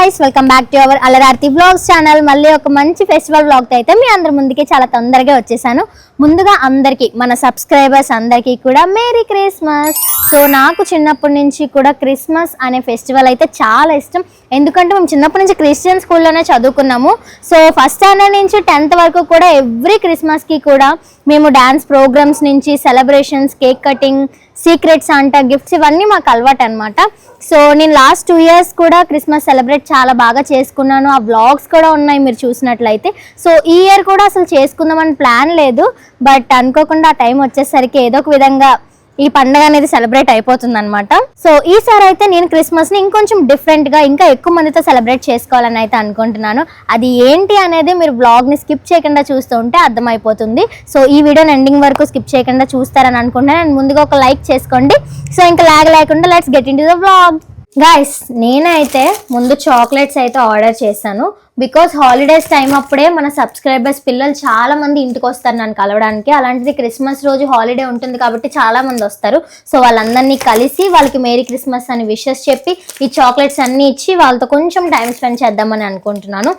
guys, welcome back to our Alararthi Vlogs channel. మళ్ళీ ఒక మంచి ఫెస్టివల్ వ్లాగ్ తో అయితే మీ అందరి ముందుకి చాలా తొందరగా వచ్చేసాను. ముందుగా అందరికీ మన సబ్స్క్రైబర్స్ అందరికీ కూడా మేరీ క్రిస్మస్. సో నాకు చిన్నప్పటి నుంచి కూడా క్రిస్మస్ అనే ఫెస్టివల్ అయితే చాలా ఇష్టం. ఎందుకంటే మేము చిన్నప్పటి నుంచి క్రిస్టియన్ స్కూల్లోనే చదువుకున్నాము. సో ఫస్ట్ స్టాండర్డ్ నుంచి 10th వరకు కూడా ఎవ్రీ క్రిస్మస్కి కూడా మేము డ్యాన్స్ ప్రోగ్రామ్స్ నుంచి సెలబ్రేషన్స్, కేక్ కటింగ్, సీక్రెట్స్ అంట, గిఫ్ట్స్ ఇవన్నీ మాకు అలవాటు అనమాట. సో నేను లాస్ట్ 2 years కూడా క్రిస్మస్ సెలబ్రేట్ చాలా బాగా చేసుకున్నాను. ఆ వ్లాగ్స్ కూడా ఉన్నాయి మీరు చూసినట్లయితే. సో ఈ ఇయర్ కూడా అసలు చేసుకుందామని ప్లాన్ లేదు, బట్ అనుకోకుండా ఆ టైం వచ్చేసరికి ఏదో ఒక విధంగా ఈ పండుగ అనేది సెలబ్రేట్ అయిపోతుంది అనమాట. సో ఈసారి అయితే నేను క్రిస్మస్ని ఇంకొంచెం డిఫరెంట్గా ఇంకా ఎక్కువ మందితో సెలబ్రేట్ చేసుకోవాలని అయితే అనుకుంటున్నాను. అది ఏంటి అనేది మీరు వ్లాగ్ని స్కిప్ చేయకుండా చూస్తూ ఉంటే అర్థమైపోతుంది. సో ఈ వీడియోని ఎండింగ్ వరకు స్కిప్ చేయకుండా చూస్తారని అనుకుంటున్నాను. అండ్ ముందుగా ఒక లైక్ చేసుకోండి. సో ఇంకా లాగ్ లేకుండా let's get in to the vlog. Guys, నేనైతే ముందు చాక్లెట్స్ అయితే ఆర్డర్ చేశాను. బికాస్ హాలిడేస్ టైం అప్పుడే మన సబ్స్క్రైబర్స్ పిల్లలు చాలా మంది ఇంటికి వస్తారు నన్ను కలవడానికి. అలాంటిది క్రిస్మస్ రోజు హాలిడే ఉంటుంది కాబట్టి చాలా మంది వస్తారు. సో వాళ్ళందరినీ కలిసి వాళ్ళకి మేరీ క్రిస్మస్ అని విషెస్ చెప్పి ఈ చాక్లెట్స్ అన్నీ ఇచ్చి వాళ్ళతో కొంచెం టైం స్పెండ్ చేద్దామని అనుకుంటున్నాను.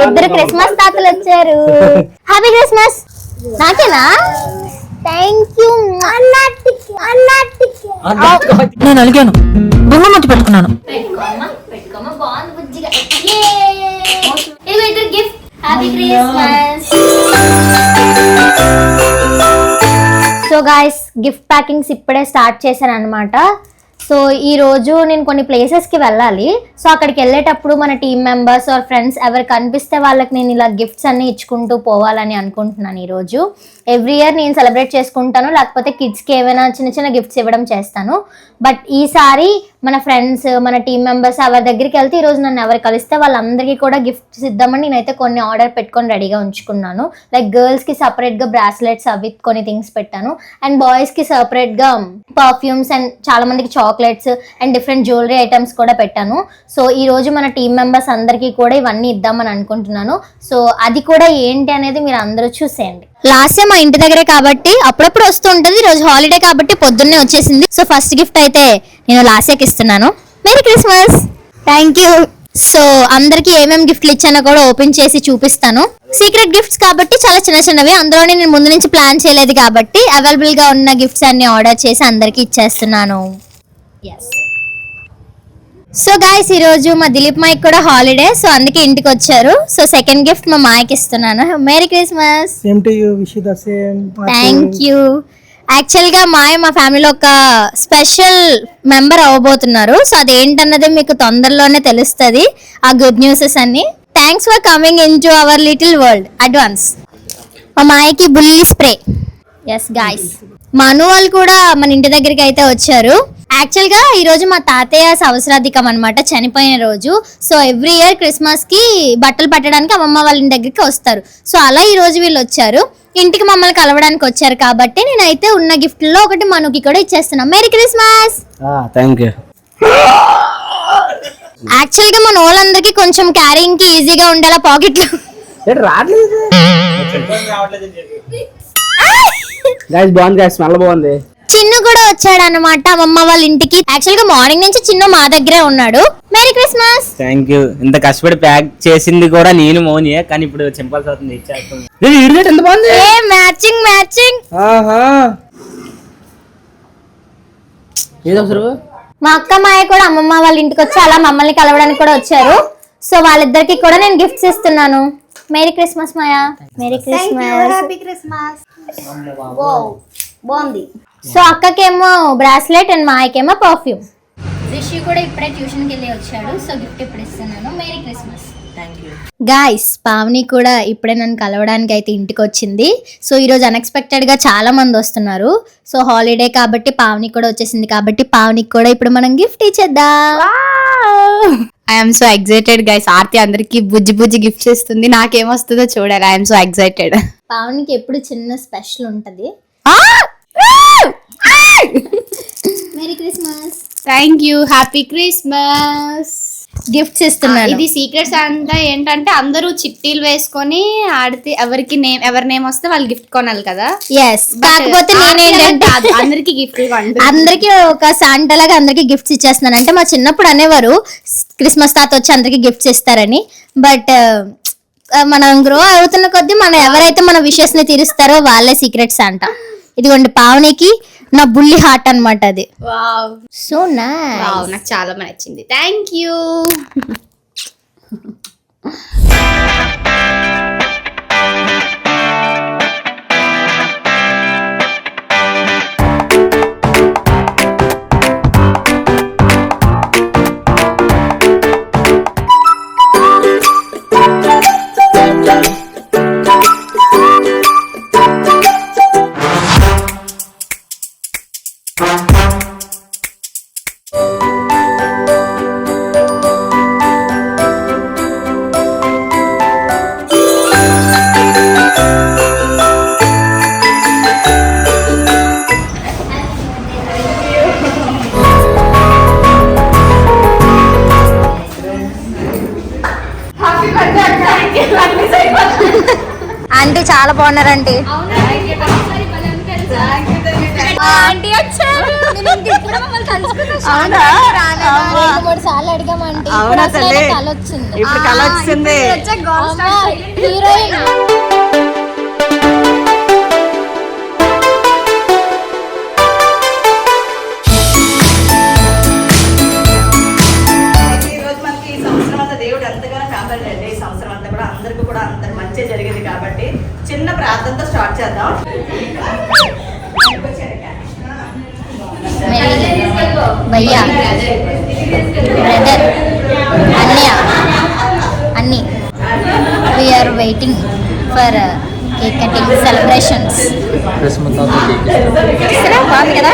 ఇద్దరు క్రిస్మస్ తాతలు వచ్చారు. Happy Christmas. నాకేనా? Thank you. నేను అలిగాను, బొమ్మమట్టి పెట్టుకున్నాను. సో గాయస్, గిఫ్ట్ ప్యాకింగ్స్ ఇప్పుడే స్టార్ట్ చేశాను అనమాట. సో ఈ రోజు నేను కొన్ని ప్లేసెస్కి వెళ్ళాలి. సో అక్కడికి వెళ్ళేటప్పుడు మన టీమ్ మెంబర్స్ ఆర్ ఫ్రెండ్స్ ఎవరు కనిపిస్తే వాళ్ళకి నేను ఇలా గిఫ్ట్స్ అన్ని ఇచ్చుకుంటూ పోవాలని అనుకుంటున్నాను. ఈరోజు ఎవ్రీ ఇయర్ నేను సెలబ్రేట్ చేసుకుంటాను, లేకపోతే కిడ్స్కి ఏమైనా చిన్న చిన్న గిఫ్ట్స్ ఇవ్వడం చేస్తాను. బట్ ఈసారి మన ఫ్రెండ్స్, మన టీమ్ మెంబర్స్ ఎవరి దగ్గరికి వెళ్తే ఈరోజు నన్ను ఎవరు కలిస్తే వాళ్ళందరికీ కూడా గిఫ్ట్స్ ఇద్దామని నేనైతే కొన్ని ఆర్డర్ పెట్టుకొని రెడీగా ఉంచుకున్నాను. లైక్ గర్ల్స్కి సపరేట్గా బ్రాస్లెట్స్ అవి కొన్ని థింగ్స్ పెట్టాను. అండ్ బాయ్స్కి సపరేట్గా పర్ఫ్యూమ్స్ అండ్ చాలా మందికి chocolates and different jewellery items కూడా పెట్టాను. సో ఈ రోజు మన టీమ్ మెంబర్స్ అందరికీ కూడా ఇవన్నీ ఇద్దామని అనుకుంటున్నాను. సో అది కూడా ఏంటి అనేది మీరు అందరూ చూసేయండి. లాస్ట్ టైం మా ఇంటి దగ్గరే కాబట్టి అప్పుడప్పుడు వస్తూ ఉంటుంది. ఈ రోజు హాలిడే కాబట్టి పొద్దున్నే వచ్చేసింది. సో ఫస్ట్ గిఫ్ట్ అయితే నేను లాస్యాకి ఇస్తున్నాను. Merry Christmas. Thank you. So అందరికి ఏమేమి గిఫ్ట్లు ఇచ్చానో కూడా ఓపెన్ చేసి చూపిస్తాను. సీక్రెట్ గిఫ్ట్స్ కాబట్టి చాలా చిన్న చిన్నవి, అందులోనే నేను ముందు నుంచి ప్లాన్ చేయలేదు కాబట్టి అవైలబుల్ గా ఉన్న గిఫ్ట్స్ అన్ని ఆర్డర్ చేసి అందరికి ఇచ్చేస్తున్నాను. సో గైస్, ఈ రోజు మా దిలీప్ మాయకి కూడా హాలిడే, సో అందుకే ఇంటికి వచ్చారు. సో సెకండ్ గిఫ్ట్ మా మాయకి ఇస్తున్నాను. Merry Christmas. Thank you. Actual గా మా ఫ్యామిలీలో ఒక స్పెషల్ మెంబర్ అవ్వబోతున్నారు. సో అదేంటన్నది మీకు తొందరలోనే తెలుస్తుంది, ఆ గుడ్ న్యూసెస్ అన్ని. Thanks for coming in to our little world. Advance మా మాయకి బుల్లి స్ప్రే. ఎస్ గాయస్, మా అను వాళ్ళు కూడా మన ఇంటి దగ్గరికి అయితే వచ్చారు. యాక్చువల్ గా ఈ రోజు మా తాతయ్య సంవత్సరాధికం అనమాట, చనిపోయిన రోజు. సో ఎవ్రీ ఇయర్ క్రిస్మస్ కి బట్టలు పట్టడానికి అమ్మమ్మ వాళ్ళ ఇంటి దగ్గరికి వస్తారు. సో అలా ఈ రోజు వీళ్ళు వచ్చారు, ఇంటికి మమ్మల్ని కలవడానికి వచ్చారు కాబట్టి నేనైతే ఉన్న గిఫ్ట్ లో ఒకటి మనుకి కూడా ఇచ్చేస్తున్నాం. Merry Christmas. యాక్చువల్ గా మన వాళ్ళందరికీ కొంచెం క్యారింగ్ కి ఈజీగా ఉండేలా పాకెట్లు చిన్ను కూడా వచ్చాడు అనమాట అమ్మమ్మ వాళ్ళ ఇంటికి. యాక్చువల్ గా మార్నింగ్ నుంచి చిన్ను మా దగ్గరే ఉన్నాడు. Merry Christmas. Thank you. ఇంత కష్టపడి ప్యాక్ చేసింది కూడా నేను మోనియే, కానీ ఇప్పుడు సింపుల్స్ అవుతుంది. ఎంత బాగుంది. Matching matching. మా అక్క మాయ కూడా అమ్మమ్మ వాళ్ళ ఇంటికి వచ్చి అలా మమ్మల్ని కలవడానికి కూడా వచ్చారు. సో వాళ్ళిద్దరికి కూడా నేను గిఫ్ట్స్ ఇస్తున్నాను. Merry Christmas Maya. Merry Christmas. బాగుంది. సో అక్కకేమో బ్రాస్లెట్ అండ్ మాయకేమో పర్ఫ్యూమ్. రిషి కూడా ఇప్పుడే ట్యూషన్కి వెళ్ళి వచ్చాడు. సో గిఫ్ట్ ఇప్పుడు ఇస్తున్నాను. Merry Christmas. గాయ్స్, పావని కూడా ఇప్పుడే నన్ను కలవడానికి అయితే ఇంటికి వచ్చింది. సో ఈరోజు అన్ఎక్స్పెక్టెడ్గా చాలా మంది వస్తున్నారు. సో హాలిడే కాబట్టి పావని కూడా వచ్చేసింది కాబట్టి పావనికి కూడా ఇప్పుడు మనం గిఫ్ట్ ఇచ్చేద్దాం. I'm so excited guys. Aarti అందరికి బుజ్జి బుజ్జి గిఫ్ట్స్ ఇస్తుంది, నాకేమొస్తుందో చూడాలి. I'm so excited. పావనికి ఎప్పుడు చిన్న స్పెషల్ ఉంటది. Merry Christmas. Thank you. Happy Christmas. Gifts ఇస్తున్నాను. ఇది సీక్రెట్స్ అంతా ఏంటంటే అందరూ చిట్టీలు వేసుకొని ఆడితే ఎవరి నేమ్ వస్తే వాళ్ళు గిఫ్ట్ కొనాలి కదా. ఎస్, కాకపోతే నేనేంటంటే అందరికి గిఫ్ట్ అందరికి ఒక శాంటా లాగా అందరికి గిఫ్ట్స్ ఇచ్చేస్తున్నాను. అంటే మా చిన్నప్పుడు అనేవారు క్రిస్మస్ తాత వచ్చి అందరికి గిఫ్ట్స్ ఇస్తారని. బట్ మనం గ్రో అవుతున్న కొద్దీ మనం ఎవరైతే మన విషెస్ ని తీరుస్తారో వాళ్ళే సీక్రెట్ శాంటా. ఇదిగోండి పావనికి నా బుల్లి హార్ట్ అన్నమాట అది. Wow, so nice. నాకు చాలా నచ్చింది. Thank you. ఆంటీ చాలా బాగున్నారు ఆంటీ. ఆంటీ వచ్చారు. 2-3 సార్లు అడిగాం ఆంటీ. అవునా తల్లి? కళ వచ్చింది. ఇప్పుడు కళ వచ్చింది. హీరోయిన్ ఈ రోజు మనకి ఈ సంవత్సరం అంతా దేవుడు ఎంతగానో కాపాడండి. ఈ సంవత్సరం అంతా కూడా అందరికీ కూడా అంత మంచి జరిగింది కాబట్టి చిన్న ప్రార్థనతో స్టార్ట్ చేద్దాం. భయ్యా, బ్రదర్, అన్నయ్య, అన్నీ we are waiting for cake cutting celebrations. బాగుంది కదా.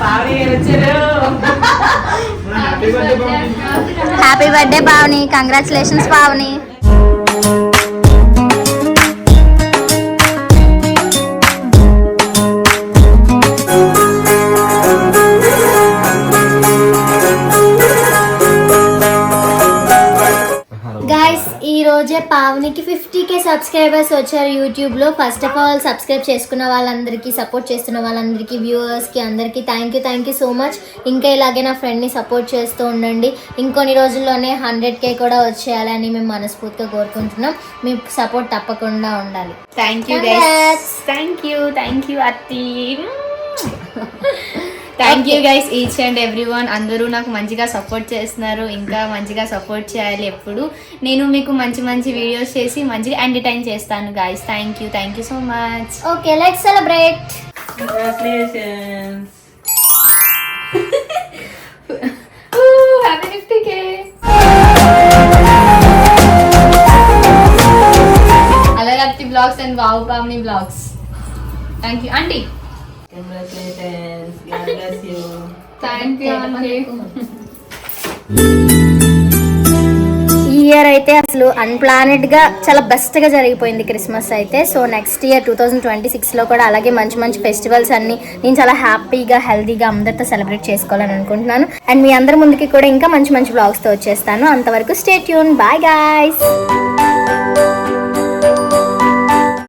పావని గారు వచ్చారు. Happy birthday Pavani, congratulations Pavani. Guys, ఈ రోజే పావనికి 50K సబ్స్క్రైబర్స్ వచ్చారు యూట్యూబ్ లో. ఫస్ట్ ఆఫ్ ఆల్ సబ్స్క్రైబ్ చేసుకున్న వాళ్ళందరికీ, సపోర్ట్ చేస్తున్న వాళ్ళందరికీ, వ్యూవర్స్ కి అందరికీ థ్యాంక్ యూ సో మచ్. ఇంకా ఇలాగే నా ఫ్రెండ్ ని సపోర్ట్ చేస్తూ ఉండండి. ఇంకొన్ని రోజుల్లోనే 100K కూడా వచ్చేయాలని మేము మనస్ఫూర్తిగా కోరుకుంటున్నాం. మీ సపోర్ట్ తప్పకుండా ఉండాలి. Thank you guys. Thank you అత్తి. Thank you guys, each and every one. అందరూ నాకు మంచిగా సపోర్ట్ చేస్తున్నారు. ఇంకా మంచిగా సపోర్ట్ చేయాలి. ఎప్పుడు నేను మీకు మంచి మంచి వీడియోస్ చేసి మంచిగా ఎంటర్టైన్ చేస్తాను guys. Thank you so much. Okay, let's celebrate. Congratulations. Happy 50K. అలరత్తి vlogs and wow Pavani vlogs. Thank you aunty. Congratulations. God bless you. Thank you aunty. ఈ ఇయర్ అయితే అసలు అన్ప్లానెడ్ గా చాలా బెస్ట్ గా జరిగిపోయింది క్రిస్మస్ అయితే. సో నెక్స్ట్ ఇయర్ 2026 లో కూడా అలాగే మంచి మంచి ఫెస్టివల్స్ అన్ని నేను చాలా హ్యాపీగా హెల్దీగా అందరితో సెలబ్రేట్ చేసుకోవాలని అనుకుంటున్నాను. అండ్ మీ అందరి ముందుకి కూడా ఇంకా మంచి మంచి బ్లాగ్స్ తో వచ్చేస్తాను. అంతవరకు స్టే ట్యూన్. Bye guys.